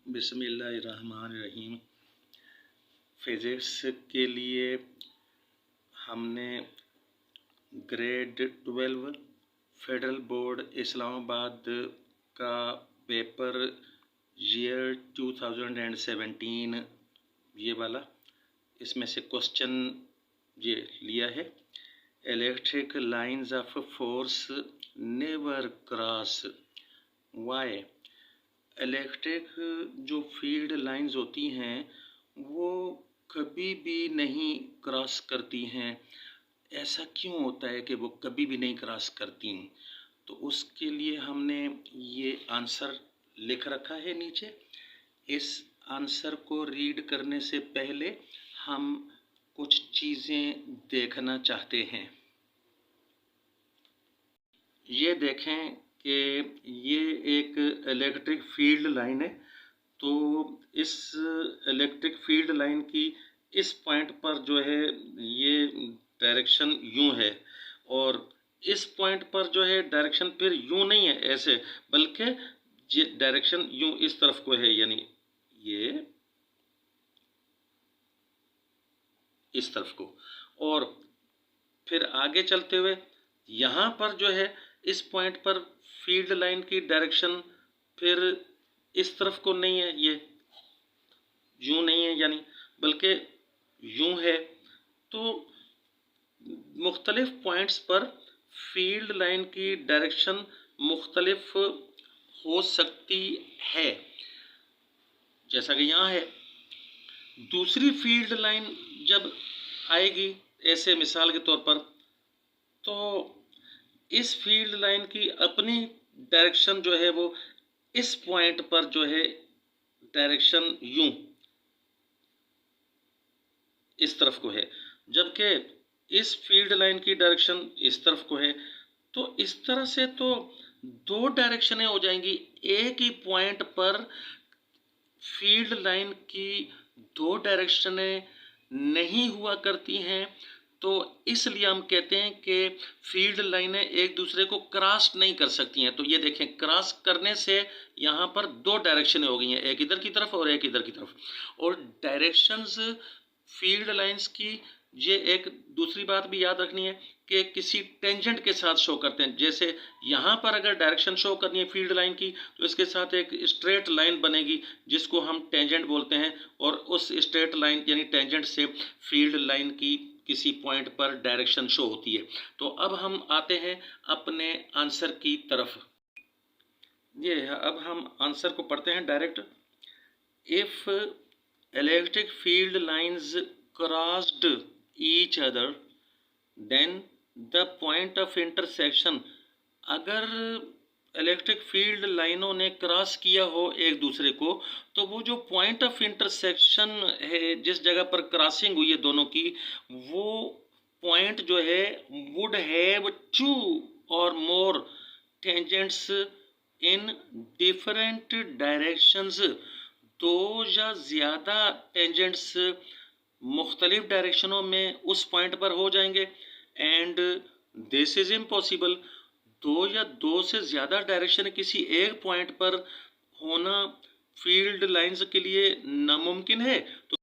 बिस्मिल्लाहिर्रहमानिर्रहीम। फिज़िक्स के लिए हमने ग्रेड 12 फेडरल बोर्ड इस्लामाबाद का पेपर ईयर 2017 ये वाला, इसमें से क्वेश्चन ये लिया है। Electric lines of force never cross why. Electric जो फील्ड लाइंस होती हैं वो कभी भी नहीं क्रॉस करती हैं। ऐसा क्यों होता है कि वो कभी भी नहीं क्रॉस करती? तो उसके लिए हमने ये आंसर लिख रखा है नीचे। इस आंसर को रीड करने से पहले हम कुछ चीज़ें देखना चाहते हैं। ये देखें कि ये एक इलेक्ट्रिक फील्ड लाइन है। तो इस इलेक्ट्रिक फील्ड लाइन की इस पॉइंट पर जो है ये डायरेक्शन यूं है, और इस पॉइंट पर जो है डायरेक्शन फिर यूं नहीं है ऐसे, बल्कि ये डायरेक्शन यूं इस तरफ को है, यानी ये इस तरफ को। और फिर आगे चलते हुए यहाँ पर जो है इस पॉइंट पर फील्ड लाइन की डायरेक्शन फिर इस तरफ को नहीं है, ये यूं नहीं है यानी, बल्कि यूं है। तो मुख्तलिफ पॉइंट्स पर फील्ड लाइन की डायरेक्शन मुख्तलिफ हो सकती है, जैसा कि यहाँ है। दूसरी फील्ड लाइन जब आएगी ऐसे मिसाल के तौर पर, तो इस फील्ड लाइन की अपनी डायरेक्शन जो है वो इस पॉइंट पर जो है डायरेक्शन यूं इस तरफ को है, जबकि इस फील्ड लाइन की डायरेक्शन इस तरफ को है। तो इस तरह से तो दो डायरेक्शनें हो जाएंगी। एक ही पॉइंट पर फील्ड लाइन की दो डायरेक्शनें नहीं हुआ करती हैं। तो इसलिए हम कहते हैं कि फील्ड लाइनें एक दूसरे को क्रॉस नहीं कर सकती हैं। तो ये देखें, क्रॉस करने से यहाँ पर दो डायरेक्शनें हो गई हैं, एक इधर की तरफ और एक इधर की तरफ। और डायरेक्शंस फील्ड लाइंस की ये एक दूसरी बात भी याद रखनी है कि किसी टेंजेंट के साथ शो करते हैं। जैसे यहाँ पर अगर डायरेक्शन शो करनी है फील्ड लाइन की, तो इसके साथ एक स्ट्रेट लाइन बनेगी जिसको हम टेंजेंट बोलते हैं, और उस स्ट्रेट लाइन यानी टेंजेंट से फील्ड लाइन की किसी पॉइंट पर डायरेक्शन शो होती है। तो अब हम आते हैं अपने आंसर की तरफ। ये अब हम आंसर को पढ़ते हैं direct. If electric field lines crossed each other, then the point of intersection। अगर इलेक्ट्रिक फील्ड लाइनों ने क्रॉस किया हो एक दूसरे को, तो वो जो पॉइंट ऑफ इंटरसेक्शन है, जिस जगह पर क्रॉसिंग हुई है दोनों की, वो पॉइंट जो है वुड हैव टू और मोर टेंजेंट्स इन डिफरेंट डायरेक्शंस। दो या ज़्यादा टेंजेंट्स मुख्तलिफ डायरेक्शनों में उस पॉइंट पर हो जाएंगे। And this is impossible. दो या दो से ज़्यादा डायरेक्शन किसी एक पॉइंट पर होना फील्ड लाइंस के लिए नामुमकिन है। तो